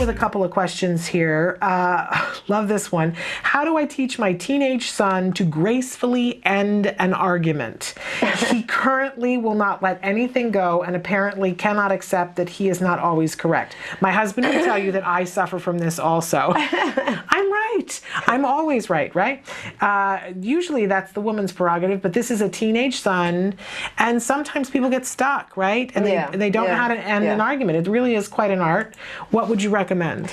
with a couple of questions here. Love this one. How do I teach my teenage son to gracefully end an argument? He currently will not let anything go and apparently cannot accept that he is not always correct. My husband will tell you that I suffer from this also. I'm right. I'm always right, right? Usually that's the woman's prerogative, but this is a teenage son, and sometimes people get stuck, right? And they don't know how to end an argument. It really is quite an art. What would you recommend?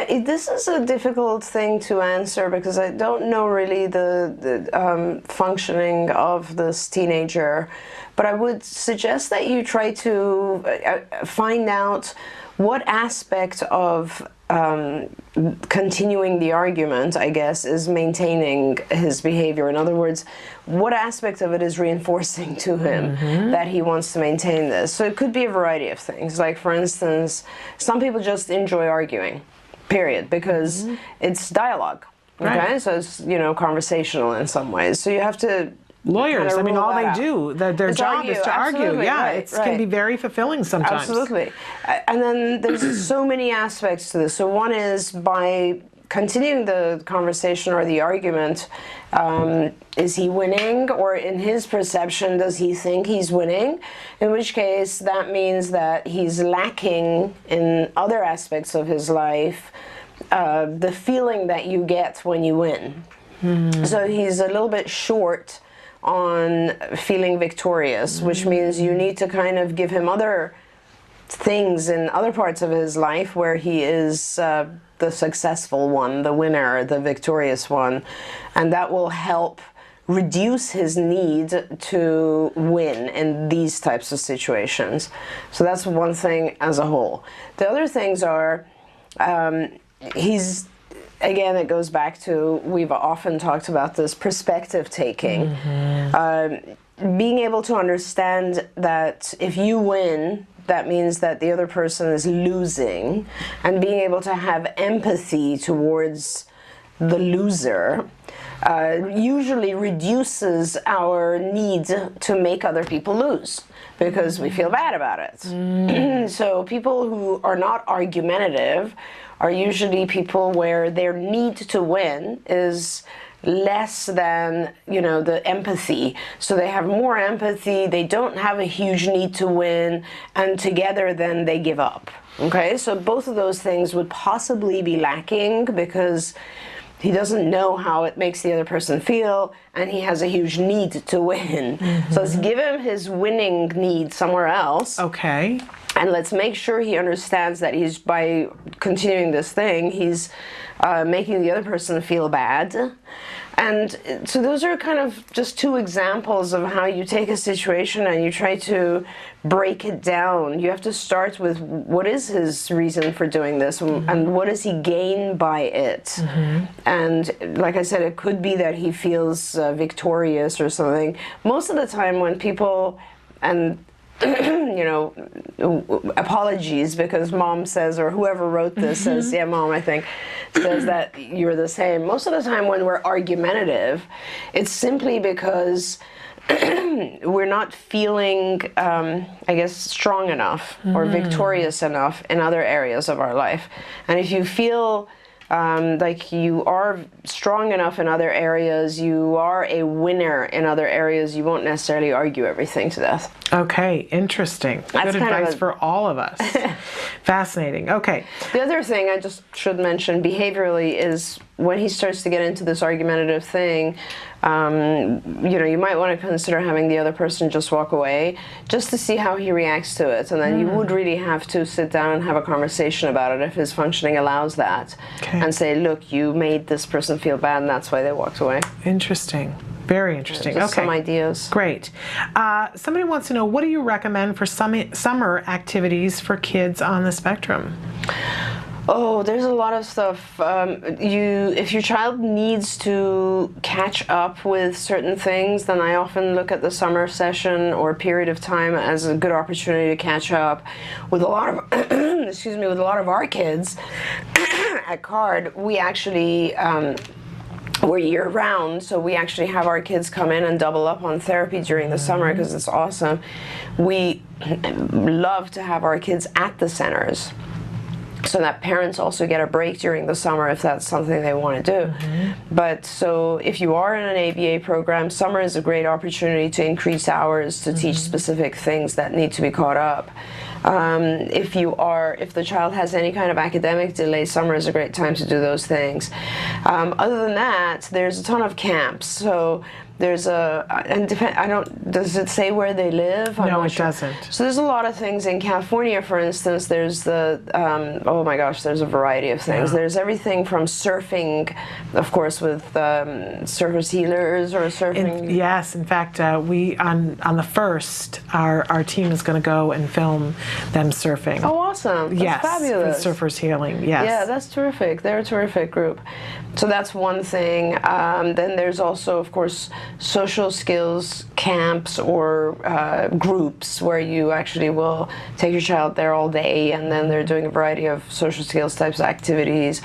This is a difficult thing to answer because I don't know really the functioning of this teenager, but I would suggest that you try to find out what aspect of continuing the argument, I guess, is maintaining his behavior. In other words, what aspect of it is reinforcing to him that he wants to maintain this? So it could be a variety of things. Like, for instance, some people just enjoy arguing, period, because it's dialogue. Okay, Right. so it's, you know, conversational in some ways. So you have to Lawyers, I mean, all they out. do, their job is to argue. Absolutely, Yeah, right, it can be very fulfilling sometimes. Absolutely. And then there's so many aspects to this. So one is by continuing the conversation or the argument, is he winning, or in his perception, does he think he's winning? In which case, that means that he's lacking in other aspects of his life the feeling that you get when you win. So he's a little bit short on feeling victorious, which means you need to kind of give him other things in other parts of his life where he is the successful one, the winner, the victorious one, and that will help reduce his need to win in these types of situations. So that's one thing as a whole. The other things are, again, it goes back to, we've often talked about this, perspective taking. Being able to understand that if you win, that means that the other person is losing, and being able to have empathy towards the loser usually reduces our need to make other people lose, because we feel bad about it. So people who are not argumentative are usually people where their need to win is less than, you know, the empathy. So they have more empathy, they don't have a huge need to win, and together then they give up. Okay, so both of those things would possibly be lacking because he doesn't know how it makes the other person feel, and he has a huge need to win. So let's give him his winning need somewhere else. Okay. And let's make sure he understands that he's, by continuing this thing, he's making the other person feel bad. And so those are kind of just two examples of how you take a situation and you try to break it down. You have to start with what is his reason for doing this, and what does he gain by it. And like I said, it could be that he feels victorious or something. Most of the time when people, and you know, apologies because mom says, or whoever wrote this says, yeah, mom, I think, says that you're the same. Most of the time when we're argumentative, it's simply because we're not feeling, I guess, strong enough or victorious enough in other areas of our life. And if you feel like you are strong enough in other areas, you are a winner in other areas, you won't necessarily argue everything to death. Okay, interesting. That's good advice for all of us. Fascinating. Okay. The other thing I just should mention behaviorally is when he starts to get into this argumentative thing, you know, you might want to consider having the other person just walk away just to see how he reacts to it. And then you would really have to sit down and have a conversation about it if his functioning allows that. Okay. And say, look, you made this person feel bad and that's why they walked away. Interesting. Very interesting. Just okay. some ideas. Great. Somebody wants to know, what do you recommend for summer activities for kids on the spectrum? Oh, there's a lot of stuff. If your child needs to catch up with certain things, then I often look at the summer session or period of time as a good opportunity to catch up. With a lot of, excuse me, with a lot of our kids at CARD, we actually, we're year-round, so we actually have our kids come in and double up on therapy during the summer because it's awesome. We love to have our kids at the centers. so that parents also get a break during the summer if that's something they want to do. But so if you are in an ABA program, summer is a great opportunity to increase hours to teach specific things that need to be caught up. If the child has any kind of academic delay, summer is a great time to do those things. Other than that, there's a ton of camps. So there's does it say where they live? No, it doesn't. So there's a lot of things in California, for instance. There's oh my gosh, there's a variety of things. Yeah. There's everything from surfing, of course, with surfers healers or surfing. Yes, in fact, we on the 1st, our team is going to go and film them surfing. Oh, awesome! That's yes, fabulous. with Surfers Healing. Yes. Yeah, that's terrific. They're a terrific group. So that's one thing. Then there's also, of course, social skills camps or groups where you actually will take your child there all day, and then they're doing a variety of social skills types of activities.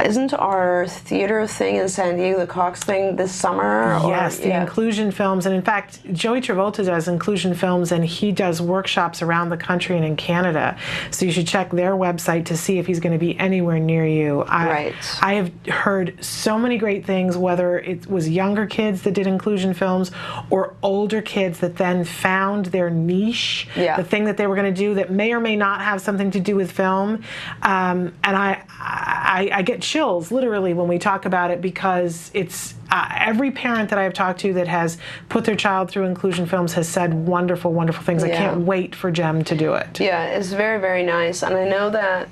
Isn't our theater thing in San Diego, the Cox thing, this summer? Yes, the inclusion films. And in fact, Joey Travolta does inclusion films, and he does workshops around the country and in Canada. So you should check their website to see if he's going to be anywhere near you. Right. I have heard so many great things, whether it was younger kids that did inclusion films or older kids that then found their niche, the thing that they were going to do that may or may not have something to do with film. And I get chills literally when we talk about it, because it's every parent that I've talked to that has put their child through inclusion films has said wonderful, wonderful things. I can't wait for Jem to do it. Yeah, it's very, very nice. And I know that,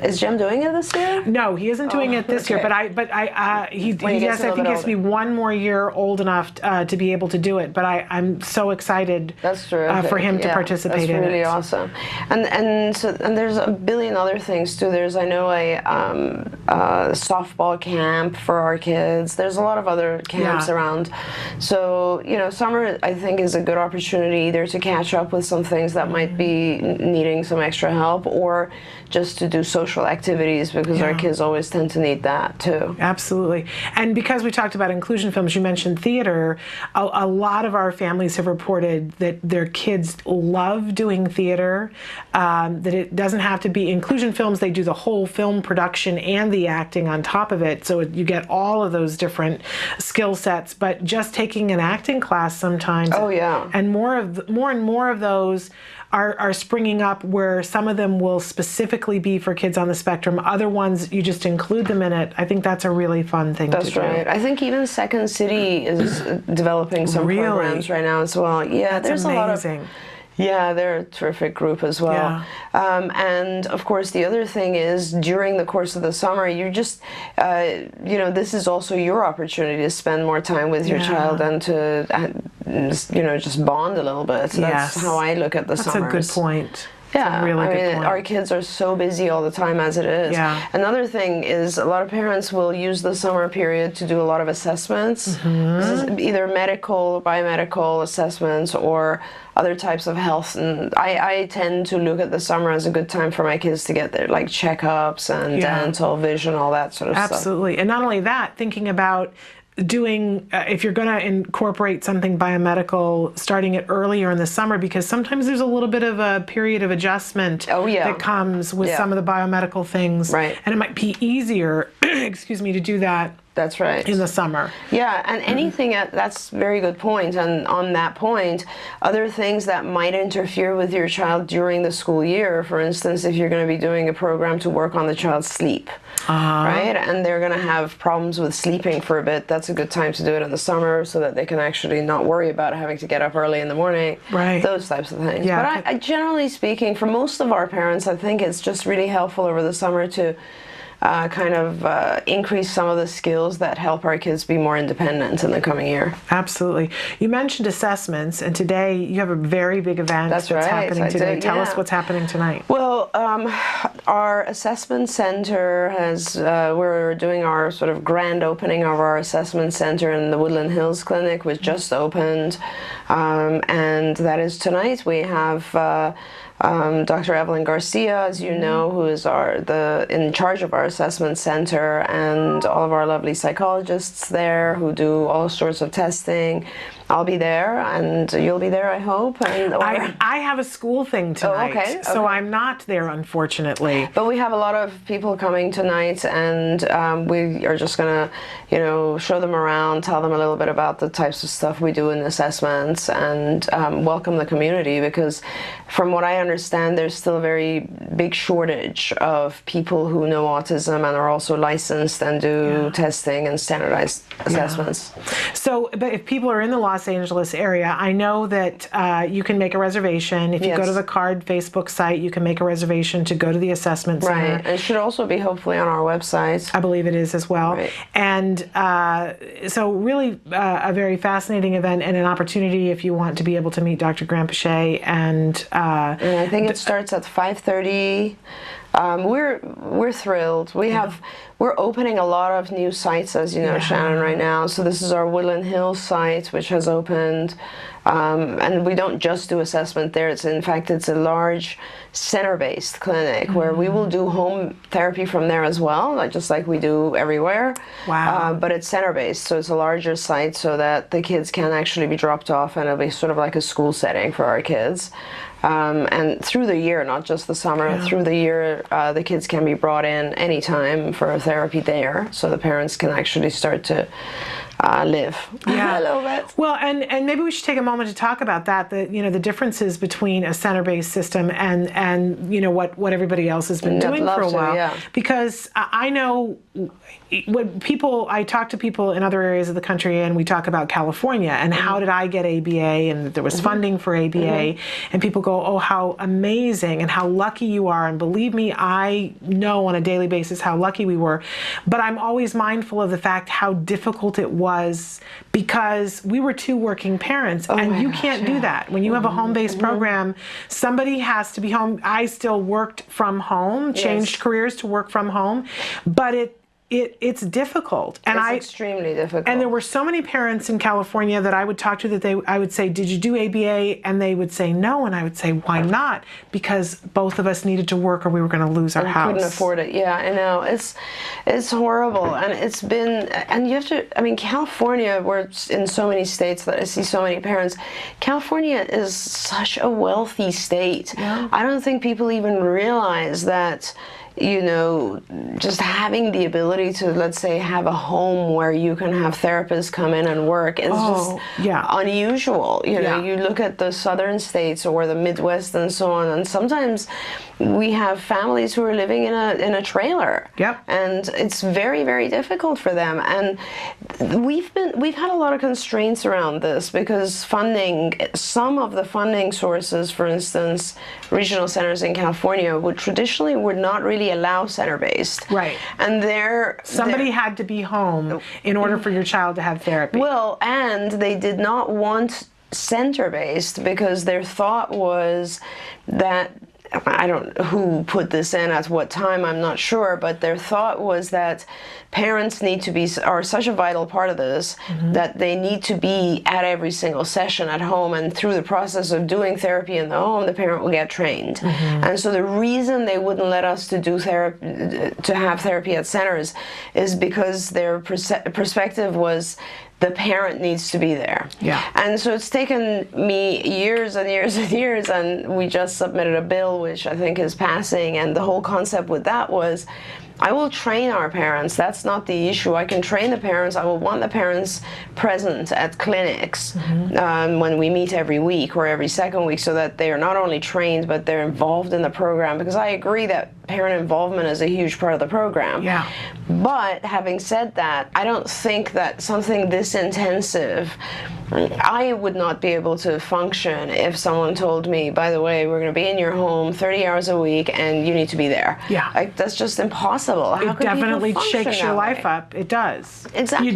is Jem doing it this year? No, he isn't doing it this year, but he has, I think he has to be one more year old enough to be able to do it. But I'm so excited for him to participate in it. That's really awesome. And there's a billion other things too. There's, I know, a softball camp for our kids. There's a lot of other camps around. So, summer, I think, is a good opportunity either to catch up with some things that might be needing some extra help, or just to do social activities, because our kids always tend to need that too. Absolutely. And because we talked about inclusion films, you mentioned theater, a lot of our families have reported that their kids love doing theater, that it doesn't have to be inclusion films. They do the whole film production and the acting on top of it, so you get all of those different skill sets. But just taking an acting class sometimes, and more and more of those are springing up, where some of them will specifically be for kids on the spectrum. Other ones, you just include them in it. I think that's a really fun thing to do. That's right. I think even Second City is developing some programs right now as well. Yeah, there's amazing. A lot of... Yeah, they're a terrific group as well. And of course, the other thing is, during the course of the summer, you just, this is also your opportunity to spend more time with your child and to, just bond a little bit. So that's how I look at the summers. That's a good point. Yeah, really good point. Our kids are so busy all the time as it is. Yeah. Another thing is, a lot of parents will use the summer period to do a lot of assessments. This is either medical, biomedical assessments, or other types of health. And I tend to look at the summer as a good time for my kids to get their checkups and dental, vision, all that sort of stuff. Absolutely. And not only that, thinking about doing, if you're going to incorporate something biomedical, starting it earlier in the summer, because sometimes there's a little bit of a period of adjustment that comes with some of the biomedical things. Right. And it might be easier, to do that. That's right. In the summer. Yeah, and anything, that's a very good point. And on that point, other things that might interfere with your child during the school year, for instance, if you're going to be doing a program to work on the child's sleep, right? And they're going to have problems with sleeping for a bit, that's a good time to do it in the summer, so that they can actually not worry about having to get up early in the morning. Right. Those types of things. But I generally speaking, for most of our parents, I think it's just really helpful over the summer to increase some of the skills that help our kids be more independent in the coming year. Absolutely. You mentioned assessments, and today you have a very big event that's happening today. Tell us what's happening tonight. Well, our assessment center we're doing our sort of grand opening of our assessment center in the Woodland Hills Clinic, which just opened, and that is tonight. We have Dr. Evelyn Garcia, as you know, who is in charge of our assessment center, and all of our lovely psychologists there who do all sorts of testing. I'll be there, and you'll be there, I hope. And, I have a school thing tonight, okay. So I'm not there, unfortunately. But we have a lot of people coming tonight, and we are just going to, show them around, tell them a little bit about the types of stuff we do in assessments, and welcome the community, because from what I understand, there's still a very big shortage of people who know autism and are also licensed and do testing and standardized assessments. So, but if people are in the Los Angeles area, I know that you can make a reservation. If you go to the CARD Facebook site, you can make a reservation to go to the assessment center. Right, and it should also be hopefully on our website. I believe it is as well. Right. And so really a very fascinating event and an opportunity if you want to be able to meet Dr. Granpeesheh. And I think it starts at 5:30. We're thrilled. We're opening a lot of new sites, as you know, Shannon, right now. So this is our Woodland Hills site, which has opened, and we don't just do assessment there. It's a large center-based clinic where we will do home therapy from there as well, just like we do everywhere. Wow! But it's center-based, so it's a larger site so that the kids can actually be dropped off, and it'll be sort of like a school setting for our kids. And through the year, not just the summer, through the year, the kids can be brought in anytime for therapy there, so the parents can actually start to live a little bit. Well, and maybe we should take a moment to talk about that. The differences between a center-based system and what everybody else has been doing for a while. Because I know I talk to people in other areas of the country, and we talk about California and how did I get ABA, and that there was funding for ABA, and people go, oh, how amazing and how lucky you are. And believe me, I know on a daily basis how lucky we were, but I'm always mindful of the fact how difficult it was, because we were two working parents, and you can't do that. When you have a home-based program, somebody has to be home. I still worked from home, changed careers to work from home, but it's difficult, and it's extremely difficult. And there were so many parents in California that I would talk to that I would say, "Did you do ABA?" And they would say no, and I would say, "Why not?" Because both of us needed to work, or we were going to lose our house. Couldn't afford it. Yeah, I know. It's horrible, and it's been. And you have to. I mean, California. We're in so many states that I see so many parents. California is such a wealthy state. Yeah. I don't think people even realize that. Just having the ability to, let's say, have a home where you can have therapists come in and work is just unusual. You look at the southern states or the Midwest and so on, and sometimes we have families who are living in a trailer. Yep. And it's very, very difficult for them. And we've had a lot of constraints around this because some of the funding sources, for instance, regional centers in California would not really allow center-based. Right. And somebody had to be home in order for your child to have therapy. Well, and they did not want center-based because their thought was that, I don't know who put this in at what time, I'm not sure, but their thought was that parents are such a vital part of this that they need to be at every single session at home, and through the process of doing therapy in the home, the parent will get trained. And so the reason they wouldn't let us to have therapy at centers is because their perspective was the parent needs to be there. Yeah. And so it's taken me years and years and years, and we just submitted a bill which I think is passing, and the whole concept with that was, I will train our parents. That's not the issue. I can train the parents. I will want the parents present at clinics when we meet every week or every second week, so that they are not only trained, but they're involved in the program, because I agree that parent involvement is a huge part of the program. Yeah. But having said that, I don't think that something this intensive, I would not be able to function if someone told me, by the way, we're going to be in your home 30 hours a week and you need to be there. Yeah. That's just impossible. possible? How It definitely shakes your life up. It does. Exactly.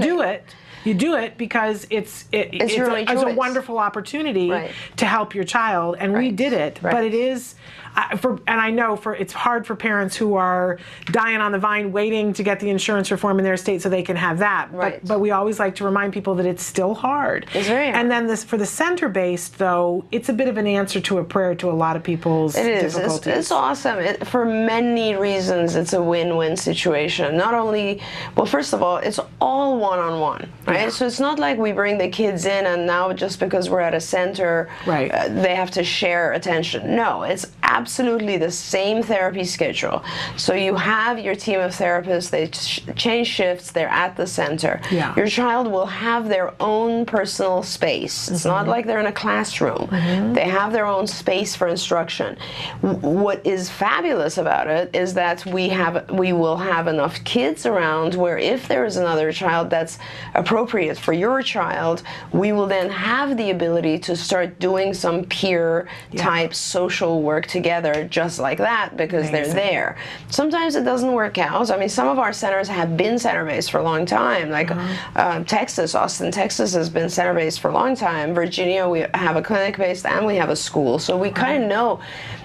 You do it because it's a wonderful opportunity to help your child, and we did it. But it is, and I know it's hard for parents who are dying on the vine waiting to get the insurance reform in their state so they can have that. But we always like to remind people that it's still hard. It's very hard. And then for the center-based, though, it's a bit of an answer to a prayer to a lot of people's difficulties. It's awesome. For many reasons, it's a win-win situation. Not only, well, first of all, it's all one-on-one, right? Yeah. So it's not like we bring the kids in and now just because we're at a center, they have to share attention. No, it's absolutely the same therapy schedule. So you have your team of therapists, they change shifts, they're at the center. Yeah. Your child will have their own personal space. It's not like they're in a classroom. They have their own space for instruction. What is fabulous about it is that we will have enough kids around where if there is another child that's appropriate for your child, we will then have the ability to start doing some peer type social work together just like that because they're there. Sometimes it doesn't work out. I mean, some of our centers have been center-based for a long time. Like Austin, Texas has been center-based for a long time. Virginia, we have a clinic-based and we have a school. So we kind of know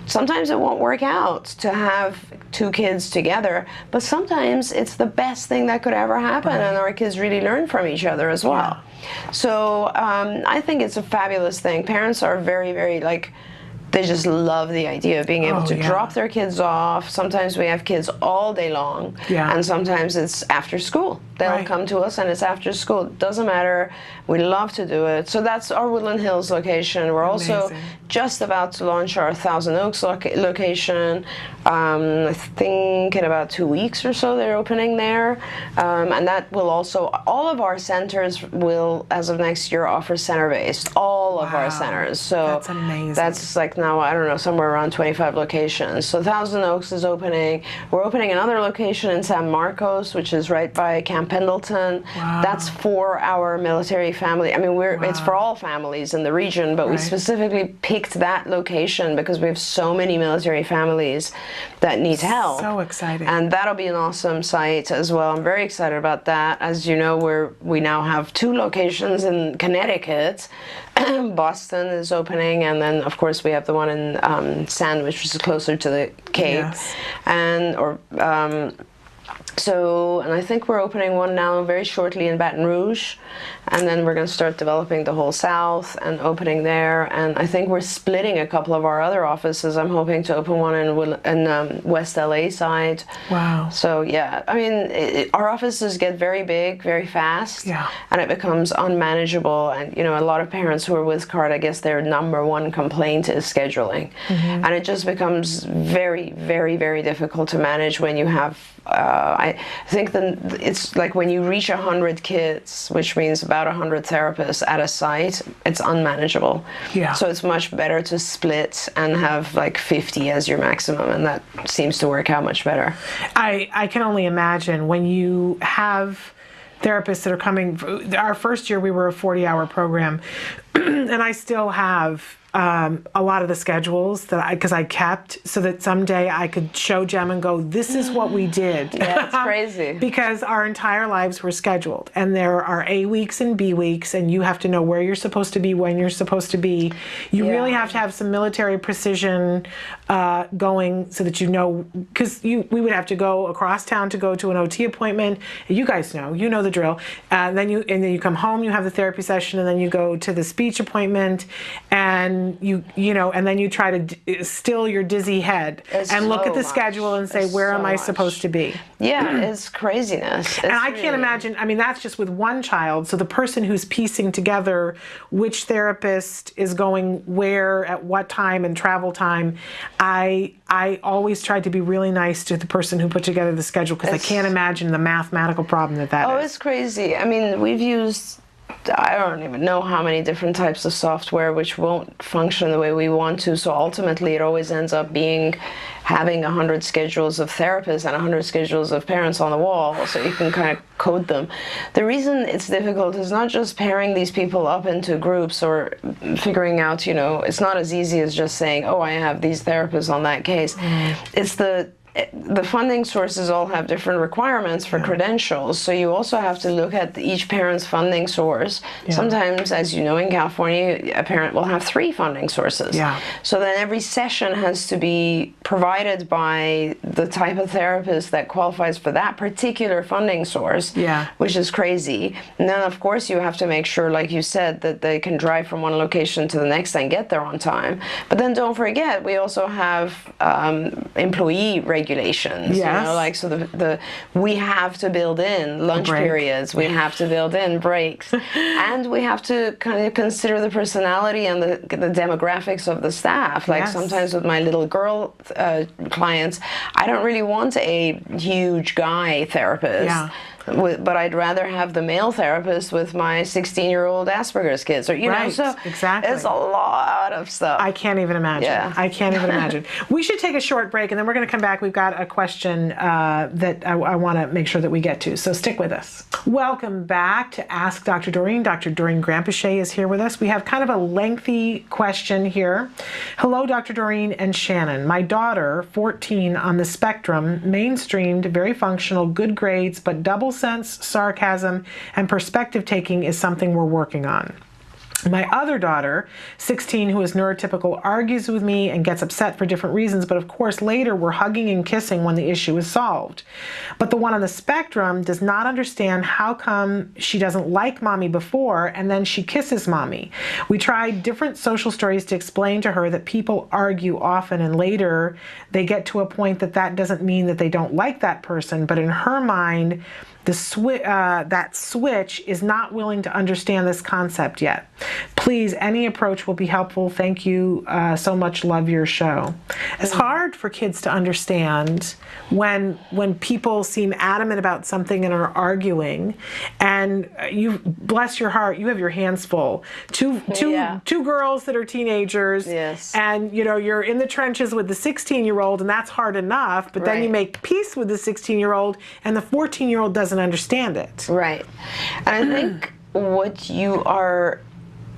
sometimes it won't work out to have two kids together, but sometimes it's the best thing that could ever happen, and our kids really learn from each other as well. So I think it's a fabulous thing. Parents are very, very they just love the idea of being able to drop their kids off. Sometimes we have kids all day long, and sometimes it's after school. They'll come to us and it's after school. It doesn't matter. We love to do it. So that's our Woodland Hills location. We're also just about to launch our Thousand Oaks location. I think in about 2 weeks or so they're opening there. And that will also, all of our centers will, as of next year, offer center-based. All of our centers. So that's amazing. That's now, I don't know, somewhere around 25 locations. So Thousand Oaks is opening. We're opening another location in San Marcos, which is right by Camp Pendleton. That's for our military family. I mean, it's for all families in the region, but we specifically picked that location because we have so many military families that need help. So exciting. And that'll be an awesome site as well. I'm very excited about that. As you know, we now have 2 locations in Connecticut. Boston is opening, and then of course we have the one in Sandwich, which is closer to the Cape, and I think we're opening one now very shortly in Baton Rouge, and then we're going to start developing the whole South and opening there. And I think we're splitting a couple of our other offices. I'm hoping to open one in West LA side. Wow. So yeah, I mean, our offices get very big, very fast, and it becomes unmanageable. And you know, a lot of parents who are with CARD, I guess their #1 complaint is scheduling, and it just becomes very, very, very difficult to manage when you have. I think it's like when you reach 100 kids, which means about 100 therapists at a site, it's unmanageable. Yeah. So it's much better to split and have like 50 as your maximum, and that seems to work out much better. I can only imagine when you have therapists that are coming. Our first year we were a 40-hour program, and I still have a lot of the schedules because I kept so that someday I could show Jem and go, this is what we did. Yeah, it's crazy. Because our entire lives were scheduled, and there are A weeks and B weeks, and you have to know where you're supposed to be, when you're supposed to be. You really have to have some military precision going so that you know, because we would have to go across town to go to an OT appointment. You guys know, you know the drill. Then you come home, you have the therapy session, and then you go to the speech appointment, and you know, and then you try to still your dizzy head and look at the schedule and say, where am I supposed to be? Yeah, it's craziness. And I can't imagine, I mean, that's just with one child. So the person who's piecing together which therapist is going where at what time and travel time, I always tried to be really nice to the person who put together the schedule, because I can't imagine the mathematical problem that is. Oh, it's crazy. I mean, we've used, I don't even know how many different types of software which won't function the way we want to. So ultimately it always ends up being having 100 schedules of therapists and 100 schedules of parents on the wall, so you can kind of code them. The reason it's difficult is not just pairing these people up into groups or figuring out, you know, it's not as easy as just saying, oh, I have these therapists on that case. It's the the funding sources all have different requirements for credentials, so you also have to look at each parent's funding source. Sometimes, as you know, in California, a parent will have 3 funding sources. So then every session has to be provided by the type of therapist that qualifies for that particular funding source, which is crazy. And then, of course, you have to make sure, like you said, that they can drive from one location to the next and get there on time. But then don't forget, we also have employee regulations. You know, like, so we have to build in lunch periods, we have to build in breaks, and we have to kind of consider the personality and the demographics of the staff. Like sometimes with my little girl clients, I don't really want a huge guy therapist. But I'd rather have the male therapist with my 16-year-old Asperger's kids, or you know, so it's a lot of stuff. I can't even imagine. I can't even imagine. We should take a short break, and then we're going to come back. We've got a question that I want to make sure that we get to, so stick with us. Welcome back to Ask Dr. Doreen. Dr. Doreen Granpeesheh is here with us. We have kind of a lengthy question here. Hello, Dr. Doreen and Shannon. My daughter, 14, on the spectrum, mainstreamed, very functional, good grades, but double sense, sarcasm, and perspective taking is something we're working on. My other daughter, 16, who is neurotypical, argues with me and gets upset for different reasons, but of course later we're hugging and kissing when the issue is solved. But the one on the spectrum does not understand how come she doesn't like mommy before and then she kisses mommy. We tried different social stories to explain to her that people argue often and later they get to a point that that doesn't mean that they don't like that person, but in her mind, that switch is not willing to understand this concept yet. Please, any approach will be helpful. Thank you so much. Love your show. It's hard for kids to understand when people seem adamant about something and are arguing, and you, bless your heart, you have your hands full. Two girls that are teenagers, and you know you're in the trenches with the 16-year-old, and that's hard enough. But then you make peace with the 16-year-old, and the 14-year-old doesn't understand it. Right. And I think what you are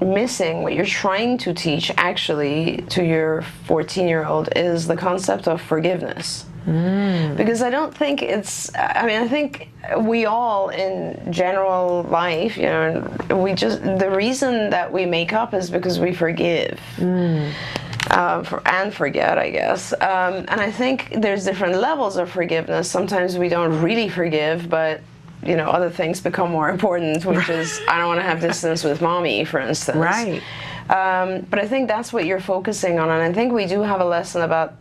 missing, what you're trying to teach actually to your 14-year-old is the concept of forgiveness. Because I don't think it's, I mean, I think we all in general life, you know, the reason that we make up is because we forgive. And forget, I guess. And I think there's different levels of forgiveness. Sometimes we don't really forgive, but you know, other things become more important, which is, I don't want to have distance with mommy, for instance. But I think that's what you're focusing on, and I think we do have a lesson about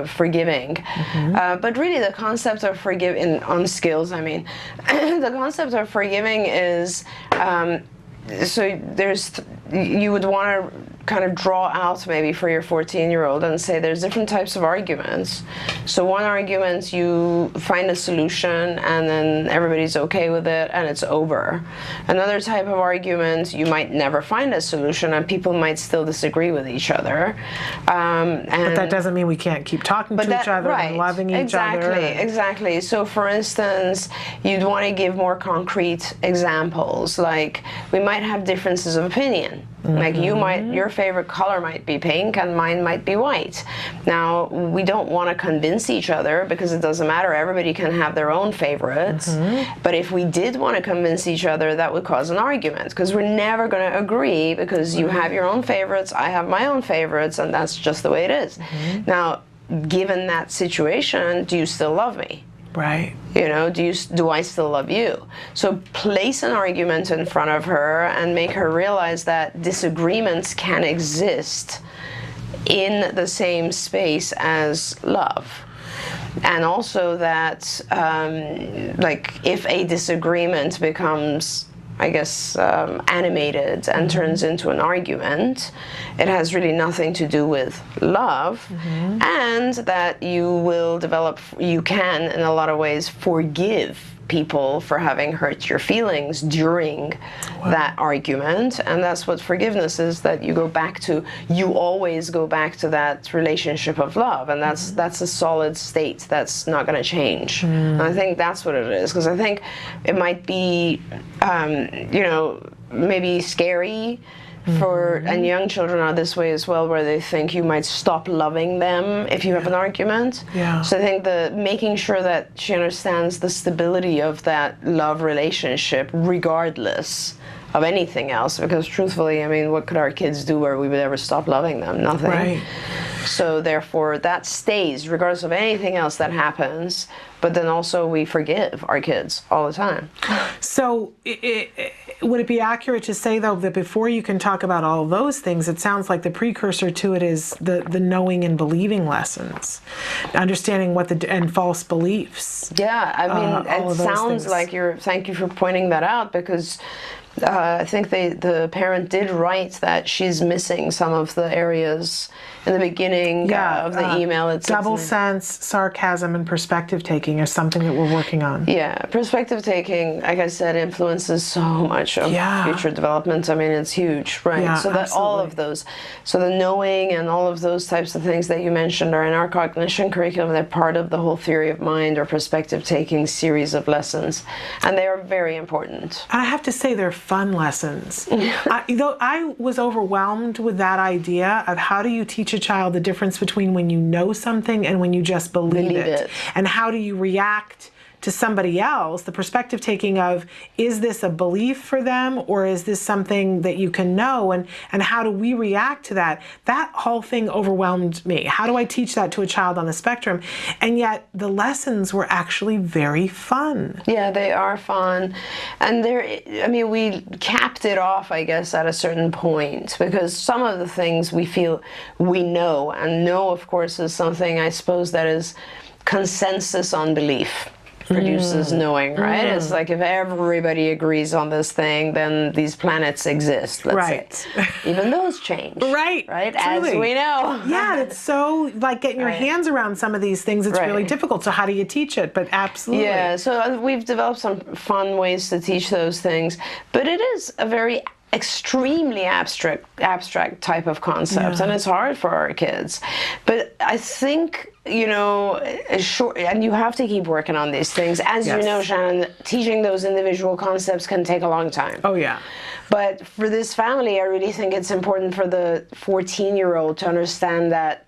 forgiving. But really the concept of forgiving, on skills, I mean, the concept of forgiving is, so you would want to kind of draw out maybe for your 14-year-old and say there's different types of arguments. So one argument, you find a solution and then everybody's okay with it and it's over. Another type of argument, you might never find a solution and people might still disagree with each other. But that doesn't mean we can't keep talking to each other and loving each other. Exactly. So for instance, you'd want to give more concrete examples. Like we might have differences of opinion. Like your favorite color might be pink and mine might be white. Now, we don't want to convince each other because it doesn't matter. Everybody can have their own favorites. But if we did want to convince each other, that would cause an argument because we're never going to agree because you have your own favorites, I have my own favorites, and that's just the way it is. Now, given that situation, do you still love me? Right. You know, do I still love you? So place an argument in front of her and make her realize that disagreements can exist in the same space as love. And also that, like, if a disagreement becomes, I guess, animated and turns into an argument, it has really nothing to do with love, and that you can, in a lot of ways, forgive people for having hurt your feelings during that argument. And that's what forgiveness is, that you always go back to that relationship of love, and that's a solid state that's not going to change. And I think that's what it is, because I think it might be you know, maybe scary and young children are this way as well, where they think you might stop loving them if you have an argument. Yeah. So I think making sure that she understands the stability of that love relationship regardless of anything else, because truthfully, I mean, what could our kids do where we would ever stop loving them? Nothing. Right. So therefore, that stays regardless of anything else that happens. But then also we forgive our kids all the time. So would it be accurate to say, though, that before you can talk about all of those things, it sounds like the precursor to it is the knowing and believing lessons, understanding what and false beliefs. Yeah, I mean, it sounds like thank you for pointing that out, because I think the parent did write that she's missing some of the areas in the beginning of the email. It's double sense, sarcasm, and perspective taking is something that we're working on. Yeah, perspective taking, like I said, influences so much of future development. I mean, it's huge, right? Yeah, so that absolutely. all of those, so the knowing and all of those types of things that you mentioned are in our cognition curriculum. They're part of the whole theory of mind or perspective taking series of lessons, and they are very important. And I have to say, they're fun lessons. I was overwhelmed with that idea of how do you teach a child the difference between when you know something and when you just believe it. And how do you react to somebody else, the perspective taking of, is this a belief for them or is this something that you can know, and how do we react to that? That whole thing overwhelmed me. How do I teach that to a child on the spectrum? And yet the lessons were actually very fun. Yeah, they are fun. And we capped it off, I guess, at a certain point, because some of the things we feel we know, and know, of course, is something, I suppose, that is consensus on belief. Produces knowing, right? It's like if everybody agrees on this thing, then these planets exist, let's say. Even those change. Right. Truly. As we know. Yeah, it's so, like, getting your hands around some of these things, it's really difficult. So how do you teach it? But absolutely. Yeah, so we've developed some fun ways to teach those things. But it is a very extremely abstract type of concept, and it's hard for our kids. But I think, and you have to keep working on these things. As you know, Shannon, teaching those individual concepts can take a long time. Oh, yeah. But for this family, I really think it's important for the 14-year-old to understand that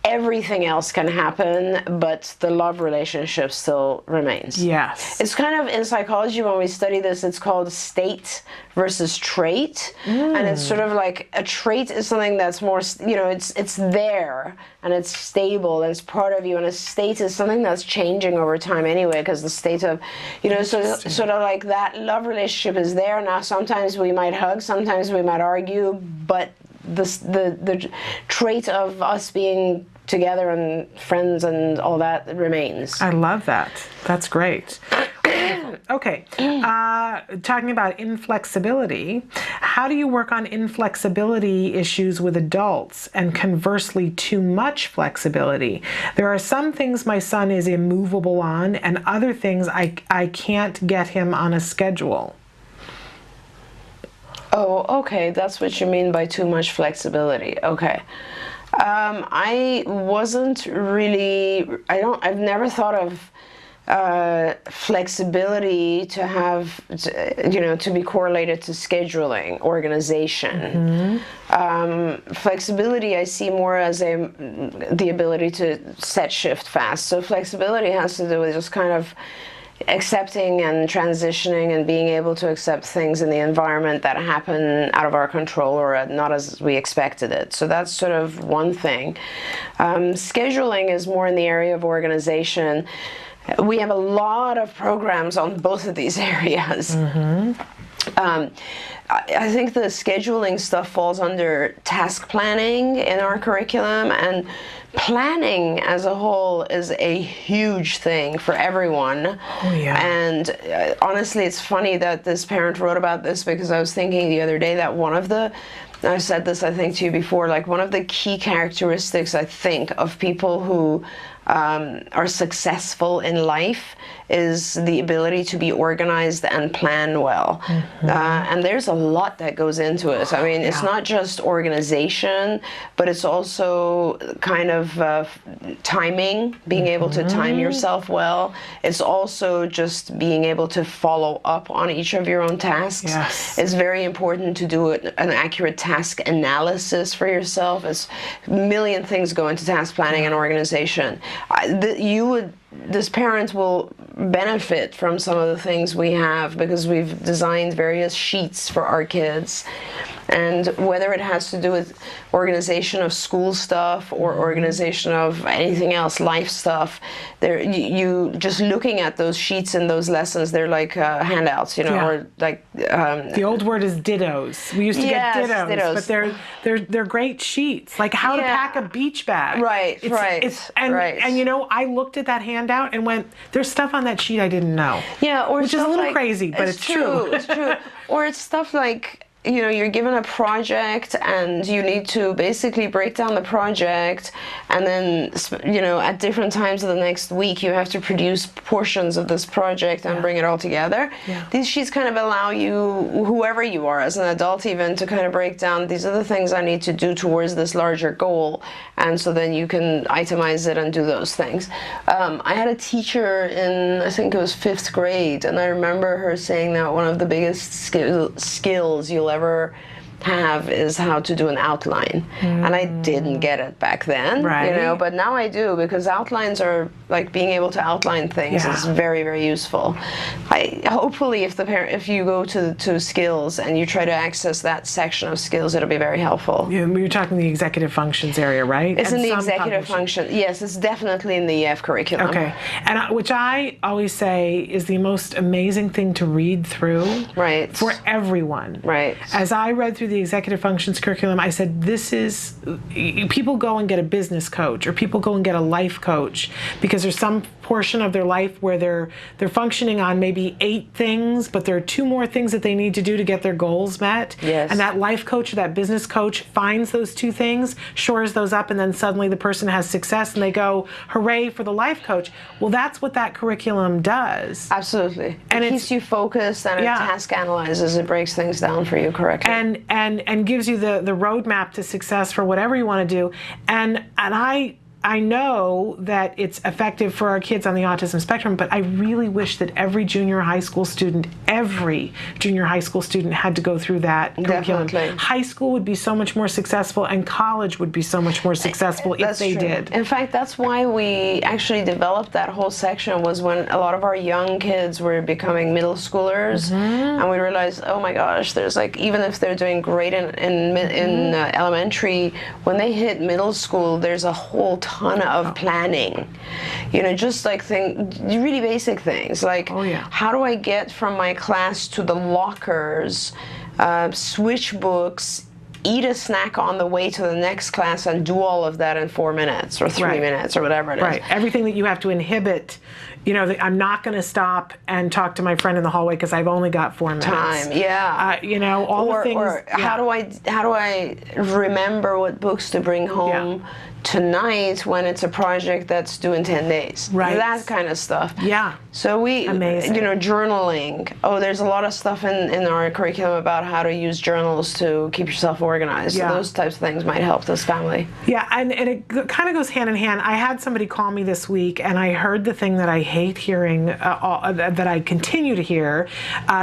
everything else can happen, but the love relationship still remains. Yes. It's kind of, in psychology, when we study this, it's called state versus trait. And it's sort of like a trait is something that's more, it's there and it's stable and it's part of you, and a state is something that's changing over time anyway, because the state of, so sort of like that love relationship is there. Now, sometimes we might hug, sometimes we might argue, but the trait of us being together and friends and all that remains. I love that. That's great. Okay, talking about inflexibility, how do you work on inflexibility issues with adults, and conversely too much flexibility? There are some things my son is immovable on, and other things I can't get him on a schedule. Oh, okay, that's what you mean by too much flexibility. Okay. I wasn't really, I've never thought of flexibility to have, to be correlated to scheduling, organization. Flexibility I see more as the ability to set shift fast. So flexibility has to do with just kind of accepting and transitioning and being able to accept things in the environment that happen out of our control or not as we expected it. So that's sort of one thing. Scheduling is more in the area of organization. We have a lot of programs on both of these areas. I think the scheduling stuff falls under task planning in our curriculum, and planning as a whole is a huge thing for everyone. Oh, yeah. And honestly, it's funny that this parent wrote about this, because I was thinking the other day that I've said this, I think, to you before, like one of the key characteristics, I think, of people who are successful in life is the ability to be organized and plan well. And there's a lot that goes into it. I mean, it's not just organization, but it's also kind of of timing, being able to time yourself well. It's also just being able to follow up on each of your own tasks. Yes. It's very important to do an accurate task analysis for yourself. As a million things go into task planning and organization. This parent will benefit from some of the things we have because we've designed various sheets for our kids. And whether it has to do with organization of school stuff or organization of anything else, life stuff, you just looking at those sheets and those lessons, they're like handouts, or like... the old word is dittos. We used to get dittos, but they're great sheets, like how to pack a beach bag. Right, And I looked at that handout and went, there's stuff on that sheet I didn't know. Yeah, which is a little crazy, but it's true. It's true. Or it's stuff like, you're given a project and you need to basically break down the project, and then, at different times of the next week, you have to produce portions of this project and bring it all together. Yeah. These sheets kind of allow you, whoever you are, as an adult even, to kind of break down, these are the things I need to do towards this larger goal. And so then you can itemize it and do those things. I had a teacher in, I think it was 5th grade, and I remember her saying that one of the biggest skills you'll ever have is how to do an outline. And I didn't get it back then, but now I do, because outlines are like being able to outline things is very, very useful. Hopefully if you go to skills and you try to access that section of skills, it'll be very helpful. Yeah, you're talking the executive functions area, right? It's in the executive function. Yes, it's definitely in the EF curriculum. Okay, and which I always say is the most amazing thing to read through for everyone. Right. As I read through the executive functions curriculum, I said, people go and get a business coach, or people go and get a life coach, because there's some portion of their life where they're functioning on maybe 8 things, but there are 2 more things that they need to do to get their goals met. Yes. And that life coach or that business coach finds those 2 things, shores those up, and then suddenly the person has success and they go, hooray for the life coach. Well, that's what that curriculum does. Absolutely. And it keeps you focused, and it task analyzes, it breaks things down for you correctly. And gives you the roadmap to success for whatever you want to do. And I know that it's effective for our kids on the autism spectrum, but I really wish that every junior high school student had to go through that curriculum. Definitely. High school would be so much more successful, and college would be so much more successful if they did. In fact, that's why we actually developed that whole section, was when a lot of our young kids were becoming middle schoolers, and we realized, oh my gosh, there's like, even if they're doing great in elementary, when they hit middle school, there's a whole ton of planning, just like really basic things like, how do I get from my class to the lockers, switch books, eat a snack on the way to the next class, and do all of that in 4 minutes or 3 minutes or whatever it is. Right. Everything that you have to inhibit. I'm not going to stop and talk to my friend in the hallway because I've only got 4 minutes. Time, all the things. Or how do I remember what books to bring home tonight when it's a project that's due in 10 days? Right. That kind of stuff. Yeah. So Amazing. Journaling. There's a lot of stuff in our curriculum about how to use journals to keep yourself organized. Yeah. So those types of things might help this family. Yeah, and it kind of goes hand in hand. I had somebody call me this week, and I heard the thing that I hate hearing, that I continue to hear,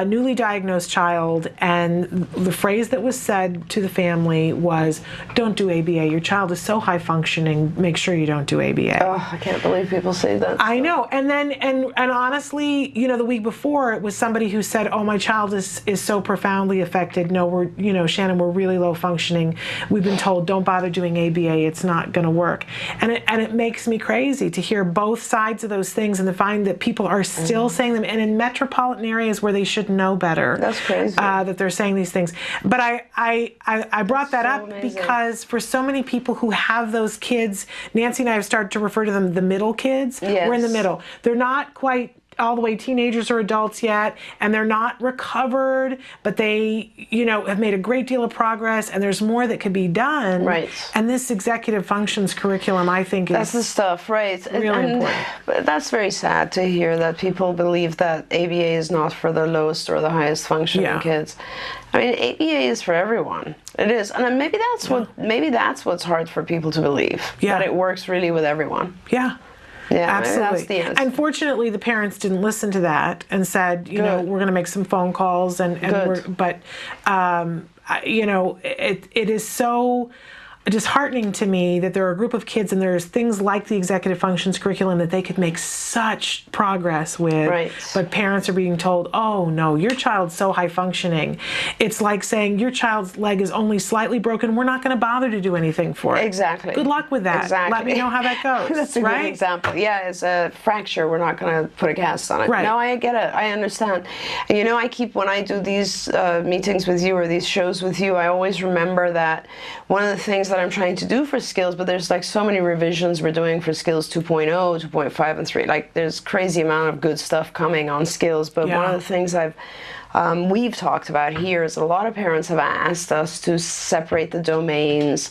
newly diagnosed child, and the phrase that was said to the family was, don't do ABA. Your child is so high functioning, make sure you don't do ABA. Oh, I can't believe people say that. I know. And then, and honestly, the week before, it was somebody who said, oh, my child is so profoundly affected. No, Shannon, we're really low functioning. We've been told, don't bother doing ABA. It's not going to work. And it makes me crazy to hear both sides of those things, and to find that people are still saying them, and in metropolitan areas where they should know better. That's crazy. That they're saying these things. But I brought that up amazing. Because for so many people who have those kids, Nancy and I have started to refer to them the middle kids. Yes. We're in the middle. They're not quite all the way teenagers or adults yet, and they're not recovered, but they, have made a great deal of progress, and there's more that could be done. Right. And this executive functions curriculum, I think, that's the stuff, right? Really important. But that's very sad to hear that people believe that ABA is not for the lowest or the highest functioning kids. I mean, ABA is for everyone. It is, and then maybe that's what's hard for people to believe. Yeah. That it works really with everyone. Yeah. Yeah, Absolutely. that's the answer. Unfortunately, the parents didn't listen to that and said, you know, we're going to make some phone calls, but you know, it is so disheartening to me that there are a group of kids and there's things like the executive functions curriculum that they could make such progress with, but parents are being told, oh no, your child's so high functioning. It's like saying your child's leg is only slightly broken, we're not going to bother to do anything for it. Exactly. Good luck with that. Exactly. Let me know how that goes. That's a good example. Yeah, it's a fracture, we're not going to put a cast on it. Right. No, I get it. I understand. And you know, when I do these meetings with you or these shows with you, I always remember that one of the things that I'm trying to do for skills, but there's like so many revisions we're doing for skills 2.0, 2.5, and 3. Like there's crazy amount of good stuff coming on skills. But one of the things we've talked about here is a lot of parents have asked us to separate the domains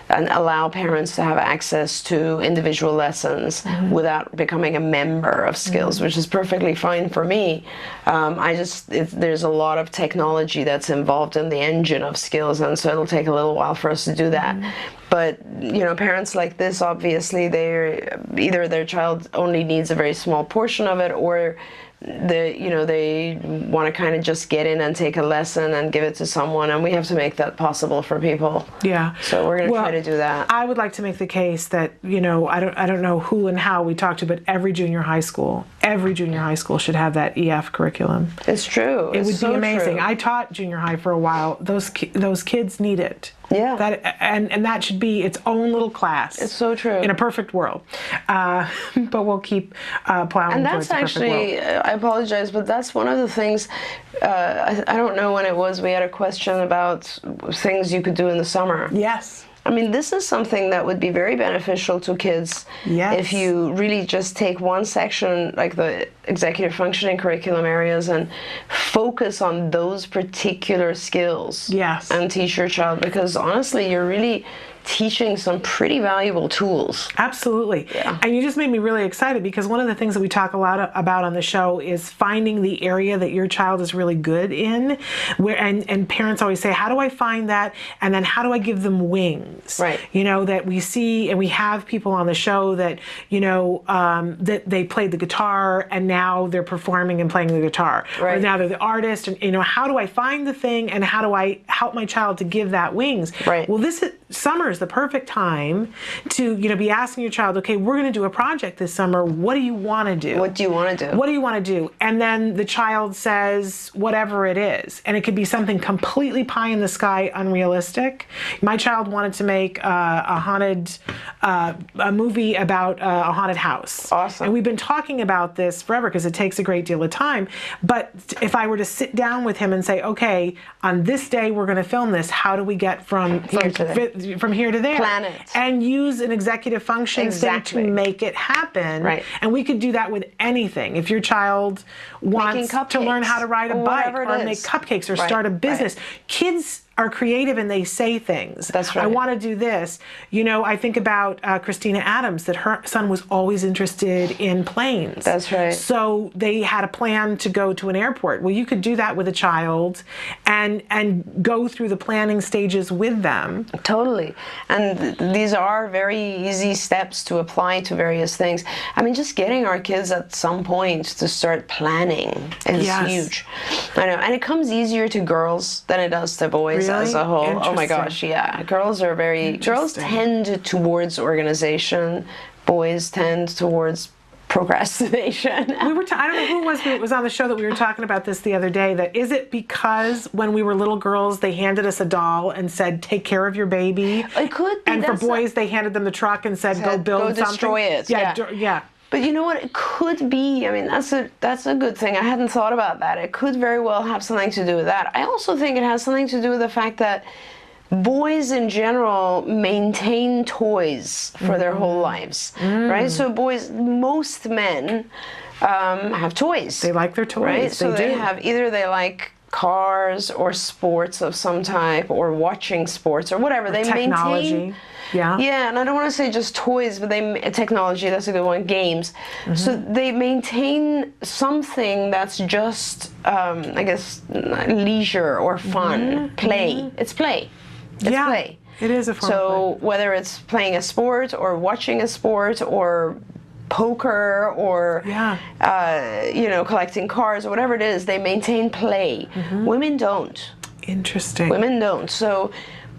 and allow parents to have access to individual lessons without becoming a member of skills, which is perfectly fine for me. There's a lot of technology that's involved in the engine of skills, and so it'll take a little while for us to do that. But you know, parents like this, obviously, either their child only needs a very small portion of it, or they want to kind of just get in and take a lesson and give it to someone, and we have to make that possible for people. Yeah. So we're going to try to do that. I would like to make the case that, you know, I don't know who and how we talk to, but every junior high school should have that EF curriculum. It's true. It would be amazing. I taught junior high for a while. Those kids need it. Yeah. And that should be its own little class. It's so true. In a perfect world. But we'll keep plowing towards the perfect world. And that's actually, I apologize, but that's one of the things, I don't know when it was, we had a question about things you could do in the summer. Yes. I mean, this is something that would be very beneficial to kids if you really just take one section, like the executive functioning curriculum areas, and focus on those particular skills and teach your child, because honestly, you're really teaching some pretty valuable tools. Absolutely. Yeah. And you just made me really excited, because one of the things that we talk a lot about on the show is finding the area that your child is really good in, and parents always say, how do I find that? And then how do I give them wings? Right. You know, that we see, and we have people on the show that, you know, that they played the guitar and now they're performing and playing the guitar. Right. Or now they're the artist, and, you know, how do I find the thing, and how do I help my child to give that wings? Right. Well, summer is the perfect time to, you know, be asking your child, okay, we're going to do a project this summer. What do you want to do? What do you want to do? What do you want to do? And then the child says whatever it is. And it could be something completely pie in the sky, unrealistic. My child wanted to make a movie about a haunted house. Awesome. And we've been talking about this forever because it takes a great deal of time. But if I were to sit down with him and say, okay, on this day we're going to film this, how do we get from here to there? Plan it. And use an executive function thing to make it happen. Right. And we could do that with anything. If your child wants to learn how to ride a bike or make cupcakes or start a business, kids are creative and they say things. That's right. I want to do this. You know, I think about Christina Adams, that her son was always interested in planes. That's right. So they had a plan to go to an airport. Well, you could do that with a child and go through the planning stages with them. Totally. And these are very easy steps to apply to various things. I mean, just getting our kids at some point to start planning is huge. I know. And it comes easier to girls than it does to boys. As a whole. Oh my gosh, yeah. Girls tend towards organization, boys tend towards procrastination. I don't know who was on the show that we were talking about this the other day, that is it because when we were little girls they handed us a doll and said take care of your baby? It could be. And for boys they handed them the truck and said go build something. Go destroy it. Yeah. But you know what? It could be, I mean, that's a good thing. I hadn't thought about that. It could very well have something to do with that. I also think it has something to do with the fact that boys in general maintain toys for their whole lives, right? So most men have toys. They like their toys. Right? So they like cars or sports of some type, or watching sports or whatever. They maintain. Yeah, and I don't want to say just toys, but technology, that's a good one, games. So they maintain something that's just, I guess, leisure or fun, play. It's play. It's play. It is a form of So whether it's playing a sport or watching a sport or poker or collecting cards or whatever it is, they maintain play. Women don't. Interesting. Women don't. So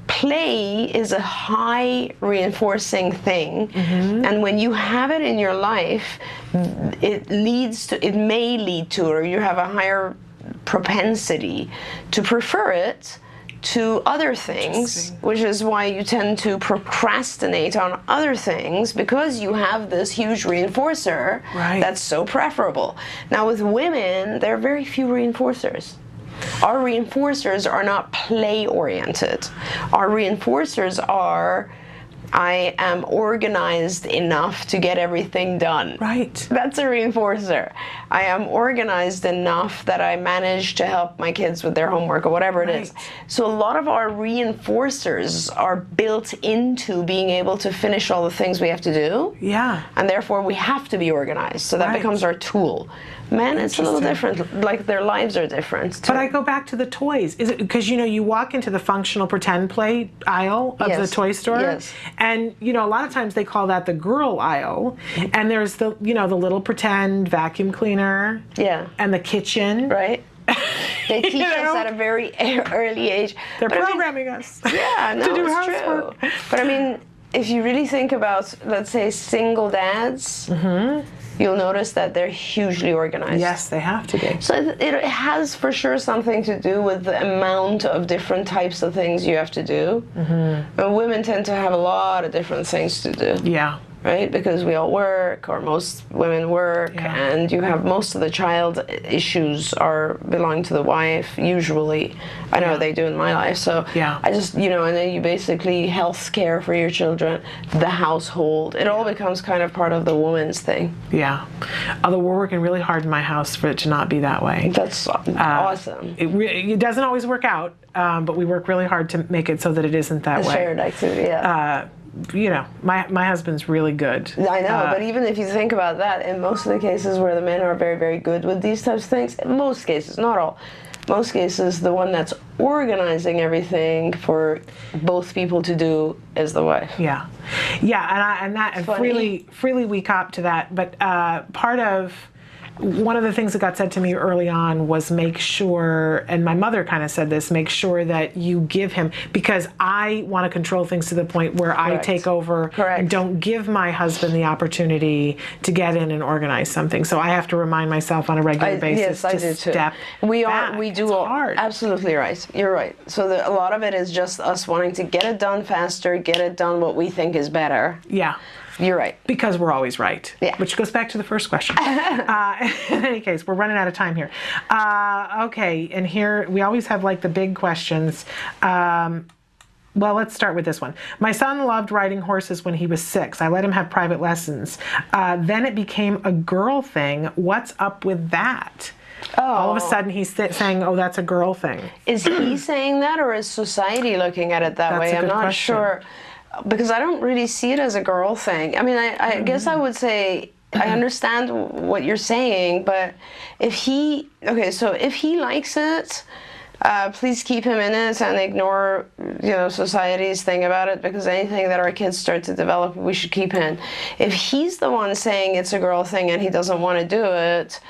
play is a high reinforcing thing, and when you have it in your life, it may lead to, or you have a higher propensity to prefer it to other things, which is why you tend to procrastinate on other things, because you have this huge reinforcer that's so preferable. Now with women, there are very few reinforcers. Our reinforcers are not play-oriented. Our reinforcers are, I am organized enough to get everything done. Right. That's a reinforcer. I am organized enough that I manage to help my kids with their homework or whatever it is. So a lot of our reinforcers are built into being able to finish all the things we have to do. Yeah. And therefore we have to be organized. So that becomes our tool. Men, it's a little different. Like their lives are different too. But I go back to the toys. Is it because you walk into the functional pretend play aisle of the toy store, and a lot of times they call that the girl aisle, and there's the the little pretend vacuum cleaner, and the kitchen, right? They teach us at a very early age. They're programming us. Yeah, no, to do it's housework. true. But I mean, if you really think about, let's say, single dads. You'll notice that they're hugely organized. Yes, they have to be. So it has for sure something to do with the amount of different types of things you have to do. And women tend to have a lot of different things to do. Yeah. Right? Because we all work, or most women work, and you have most of the child issues belong to the wife, usually. I know they do in my life. So I just, and then you basically health care for your children, the household. It all becomes kind of part of the woman's thing. Yeah. Although we're working really hard in my house for it to not be that way. That's awesome. It doesn't always work out, but we work really hard to make it so that it isn't that way. Shared activity, my husband's really good. I know, but even if you think about that, in most of the cases where the men are very, very good with these types of things, in most cases, not all, most cases, the one that's organizing everything for both people to do is the wife. Yeah, and freely we cop to that. But one of the things that got said to me early on was make sure, and my mother kind of said this, make sure that you give him, because I want to control things to the point where I take over and don't give my husband the opportunity to get in and organize something. So I have to remind myself on a regular basis to step back. We do hard. Absolutely right. You're right. So a lot of it is just us wanting to get it done faster, get it done what we think is better. Yeah. You're right. Because we're always right. Yeah. Which goes back to the first question. In any case, we're running out of time here. Okay, and here we always have like the big questions. Well, let's start with this one. My son loved riding horses when he was 6. I let him have private lessons. Then it became a girl thing. What's up with that? All of a sudden he's saying, oh, that's a girl thing. Is he saying that, or is society looking at it that way? I'm not sure. Because I don't really see it as a girl thing. I mean, I guess I would say I understand what you're saying, but if he likes it, please keep him in it and ignore, society's thing about it, because anything that our kids start to develop, we should keep in. If he's the one saying it's a girl thing and he doesn't want to do it,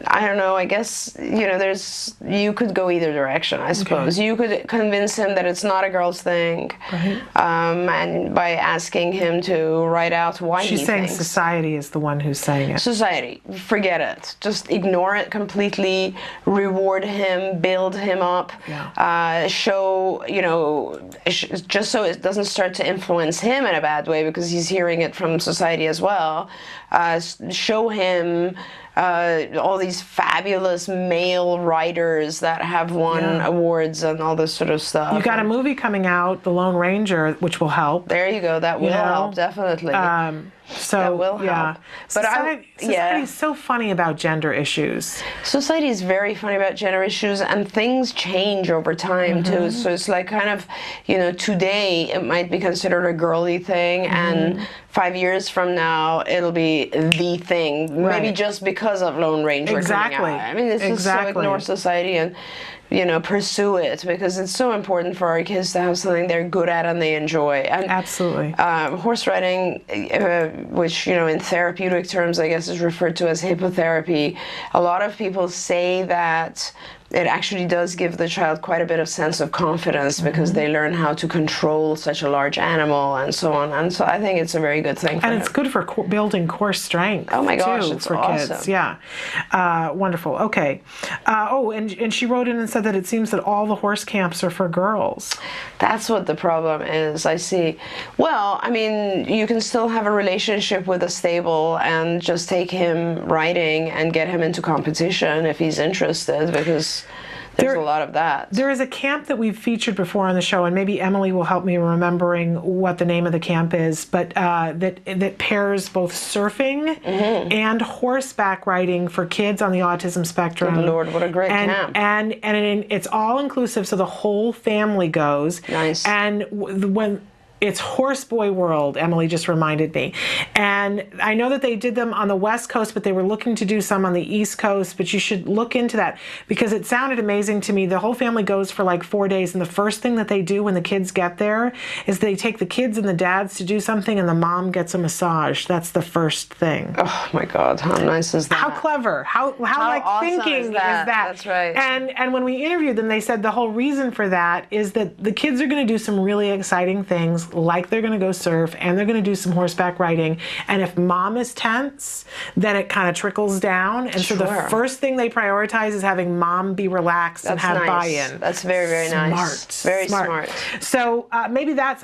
I don't know, I guess, you could go either direction, I suppose. You could convince him that it's not a girl's thing, and by asking him to write out why he thinks. She's saying society is the one who's saying it. Society, forget it. Just ignore it completely, reward him, build him up, show, just so it doesn't start to influence him in a bad way, because he's hearing it from society as well. Show him all these fabulous male writers that have won awards and all this sort of stuff. You've got a movie coming out, The Lone Ranger, which will help. There you go. That will help, definitely. So that will yeah, help. But society is so funny about gender issues. Society is very funny about gender issues, and things change over time too. So it's like kind of, today it might be considered a girly thing, and 5 years from now it'll be the thing. Right. Maybe just because of Lone Ranger coming out. I mean, it's just so ignore society and pursue it, because it's so important for our kids to have something they're good at and they enjoy. And absolutely. Horse riding, which in therapeutic terms I guess is referred to as hippotherapy, a lot of people say that it actually does give the child quite a bit of sense of confidence, because they learn how to control such a large animal and so on. And so I think it's a very good thing for and him. It's good for building core strength. Oh my gosh, too, it's for awesome. Kids. Yeah, wonderful. Okay. And she wrote in and said that it seems that all the horse camps are for girls. That's what the problem is, I see. Well, I mean, you can still have a relationship with a stable and just take him riding and get him into competition if he's interested, because there's a lot of that. There is a camp that we've featured before on the show, and maybe Emily will help me remembering what the name of the camp is, but that pairs both surfing and horseback riding for kids on the autism spectrum. Good Lord, what a great camp. And it's all inclusive, so the whole family goes. Nice. And when it's Horse Boy World, Emily just reminded me. And I know that they did them on the West Coast, but they were looking to do some on the East Coast, but you should look into that, because it sounded amazing to me. The whole family goes for like 4 days, and the first thing that they do when the kids get there is they take the kids and the dads to do something, and the mom gets a massage. That's the first thing. Oh my God, how nice is that? How clever. How like awesome thinking is that? That's right. And when we interviewed them, they said the whole reason for that is that the kids are going to do some really exciting things, like they're going to go surf and they're going to do some horseback riding. And if mom is tense, then it kind of trickles down. And so the first thing they prioritize is having mom be relaxed and have buy-in. That's very, very nice. Very smart. So maybe that's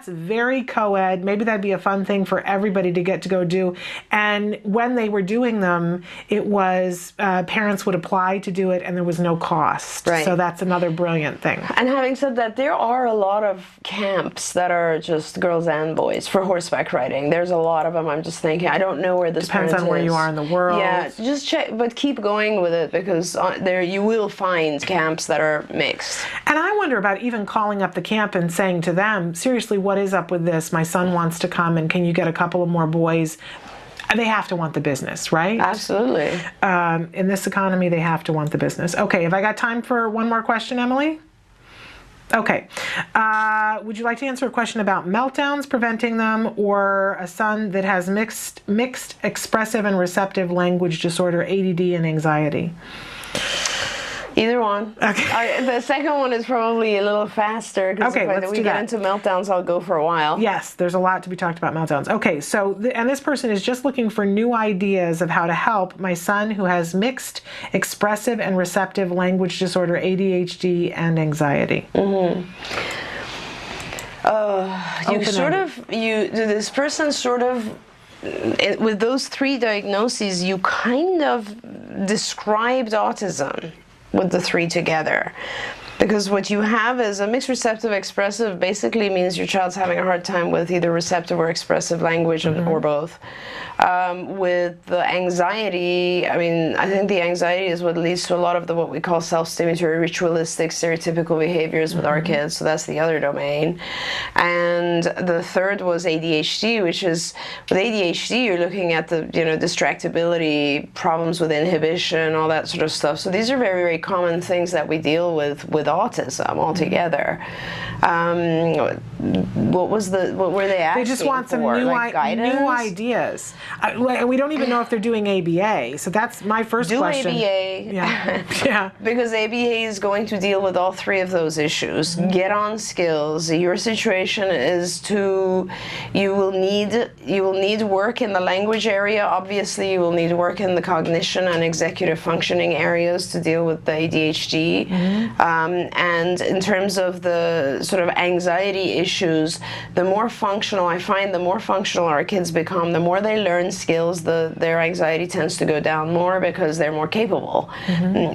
very co-ed. Maybe that'd be a fun thing for everybody to get to go do. And when they were doing them, it was parents would apply to do it, and there was no cost. Right. So that's another brilliant thing. And having said that, there are a lot of camps that are just girls and boys for horseback riding. There's a lot of them. I'm just thinking, I don't know where this depends on where you are in the world. Yeah, just check, but keep going with it, because there you will find camps that are mixed. And I wonder about even calling up the camp and saying to them, seriously, what is up with this? My son wants to come, and can you get a couple of more boys? They have to want the business, right? Absolutely. In this economy, they have to want the business. Okay, have I got time for one more question, Emily? Okay. Would you like to answer a question about meltdowns, preventing them, or a son that has mixed expressive and receptive language disorder, ADD, and anxiety? Either one. Okay. The second one is probably a little faster, because if we get into meltdowns, I'll go for a while. Yes, there's a lot to be talked about meltdowns. Okay, so, and this person is just looking for new ideas of how to help my son who has mixed expressive and receptive language disorder, ADHD, and anxiety. This person sort of, with those three diagnoses, you kind of described autism with the three together. Because what you have is a mixed receptive expressive basically means your child's having a hard time with either receptive or expressive language, or both. With the anxiety, I mean, I think the anxiety is what leads to a lot of what we call self-stimulatory, ritualistic, stereotypical behaviors with our kids. So that's the other domain. And the third was ADHD, which is, with ADHD, you're looking at the, distractibility, problems with inhibition, all that sort of stuff. So these are very, very common things that we deal with autism altogether. What were they asking? They just want some new ideas. We don't even know if they're doing ABA, so that's my first question. Do ABA. Yeah. Because ABA is going to deal with all three of those issues. Get on skills. Your situation is you will need work in the language area. Obviously, you will need work in the cognition and executive functioning areas to deal with the ADHD. And in terms of the sort of anxiety issues, the more functional our kids become, the more they learn skills, their anxiety tends to go down more because they're more capable.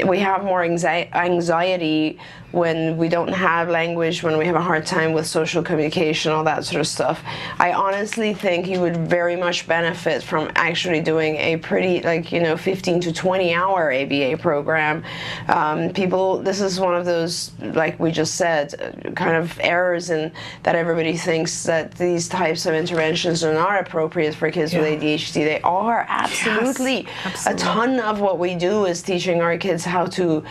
We have more anxiety when we don't have language, when we have a hard time with social communication, all that sort of stuff. I honestly think you would very much benefit from actually doing a pretty, 15 to 20 hour ABA program. This is one of those, like we just said, kind of errors in that everybody thinks that these types of interventions are not appropriate for kids with ADHD. They are, absolutely. Yes, a ton of what we do is teaching our kids how to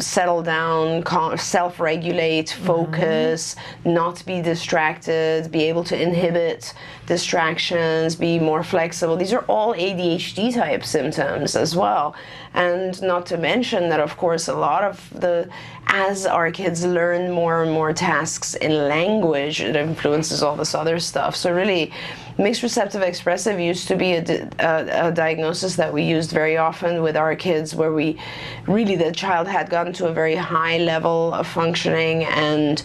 settle down, self-regulate, focus, not be distracted, be able to inhibit distractions, be more flexible. These are all ADHD type symptoms as well. And not to mention that, of course, a lot of as our kids learn more and more tasks in language, it influences all this other stuff. So really, mixed receptive expressive used to be a diagnosis that we used very often with our kids, where the child had gotten to a very high level of functioning, and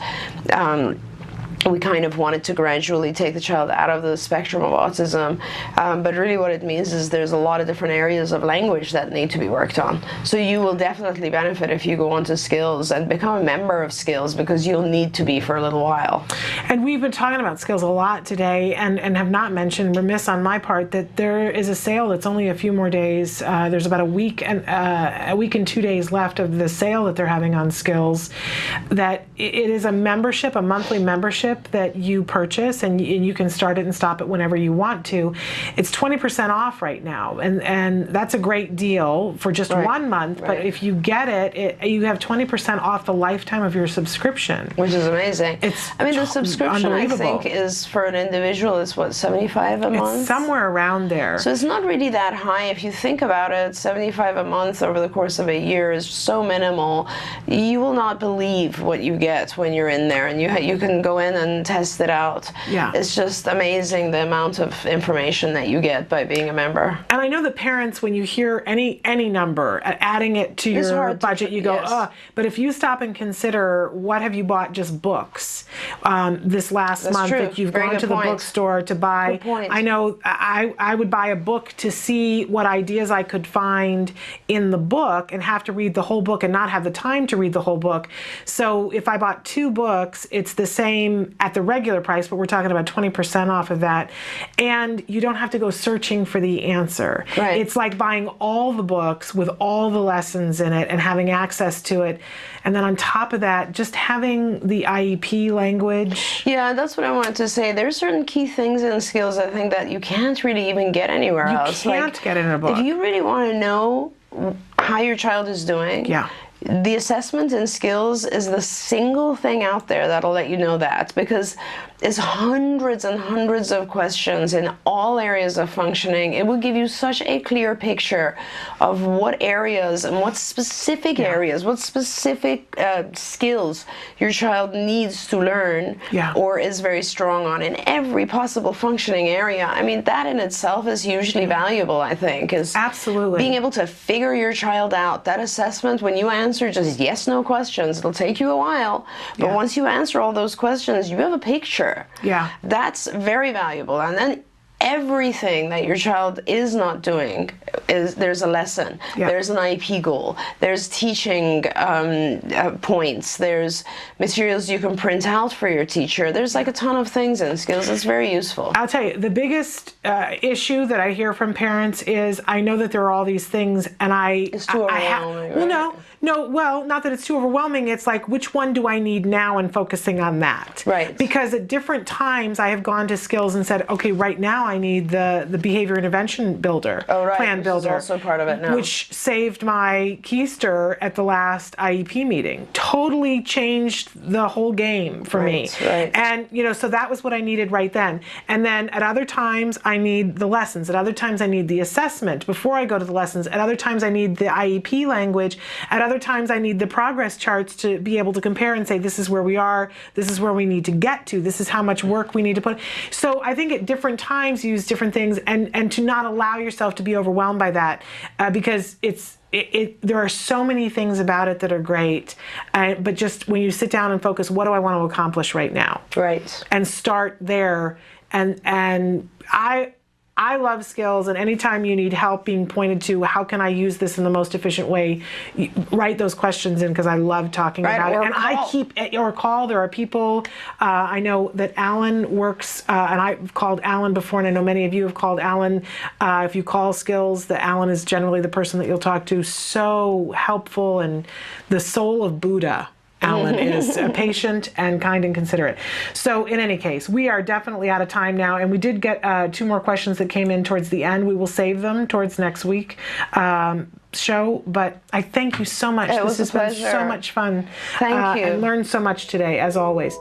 we kind of wanted to gradually take the child out of the spectrum of autism. But really what it means is there's a lot of different areas of language that need to be worked on. So you will definitely benefit if you go on to skills and become a member of skills, because you'll need to be for a little while. And we've been talking about skills a lot today, and have not mentioned, remiss on my part, that there is a sale that's only a few more days. There's about a week and 2 days left of the sale that they're having on skills. That it is a membership, a monthly membership that you purchase, and you can start it and stop it whenever you want to. It's 20% off right now, and that's a great deal for just 1 month. But if you get it, you have 20% off the lifetime of your subscription, which is amazing. The subscription, I think, is for an individual is what, $75 a month? It's somewhere around there. So it's not really that high if you think about it. $75 a month over the course of a year is so minimal. You will not believe what you get when you're in there, and you can go in and test it out. It's just amazing the amount of information that you get by being a member. And I know that parents, when you hear any number, adding it to your budget, you go, oh. But if you stop and consider, what have you bought just books this last month that you've gone to the bookstore to buy? I know I would buy a book to see what ideas I could find in the book, and have to read the whole book and not have the time to read the whole book. So if I bought 2 books, it's the same at the regular price, but we're talking about 20% off of that. And you don't have to go searching for the answer. It's like buying all the books with all the lessons in it and having access to it. And then on top of that, just having the IEP language. Yeah, that's what I wanted to say. There's certain key things in skills, I think, that you can't really even get anywhere else. You can't get in a book. If you really want to know how your child is doing, the assessment in skills is the single thing out there that'll let you know that, because it's hundreds and hundreds of questions in all areas of functioning. It will give you such a clear picture of what areas and what specific areas, what specific skills your child needs to learn or is very strong on in every possible functioning area. I mean, that in itself is hugely valuable, I think, is being able to figure your child out. That assessment, when you answer just yes/no questions, it'll take you a while, but once you answer all those questions, you have a picture. That's very valuable. And then everything that your child is not doing, there's a lesson, there's an IEP goal, there's teaching points, there's materials you can print out for your teacher. There's like a ton of things in skills. It's very useful. I'll tell you, the biggest issue that I hear from parents is, I know that there are all these things, and it's too overwhelming. Well, not that it's too overwhelming. It's like, which one do I need now, and focusing on that. Because at different times I have gone to skills and said, okay, right now I need the behavior intervention builder, plan builder, also part of it now, which saved my keister at the last IEP meeting. Totally changed the whole game for me. And so that was what I needed right then. And then at other times I need the lessons. At other times I need the assessment before I go to the lessons. At other times I need the IEP language. At other other times I need the progress charts to be able to compare and say, this is where we are, this is where we need to get to, this is how much work we need to put. So I think at different times use different things, and to not allow yourself to be overwhelmed by that, because there are so many things about it that are great, but just when you sit down and focus, what do I want to accomplish right now? Right. And start there. And I love skills, and anytime you need help being pointed to how can I use this in the most efficient way, write those questions in, because I love talking about it. And I keep or call. There are people, I know that Alan works, and I've called Alan before, and I know many of you have called Alan. If you call skills, that Alan is generally the person that you'll talk to. So helpful, and the soul of Buddha. Alan is patient and kind and considerate. So in any case, we are definitely out of time now, and we did get 2 more questions that came in towards the end. We will save them towards next week show, but I thank you so much. This has been so much fun. Thank you. I learned so much today, as always.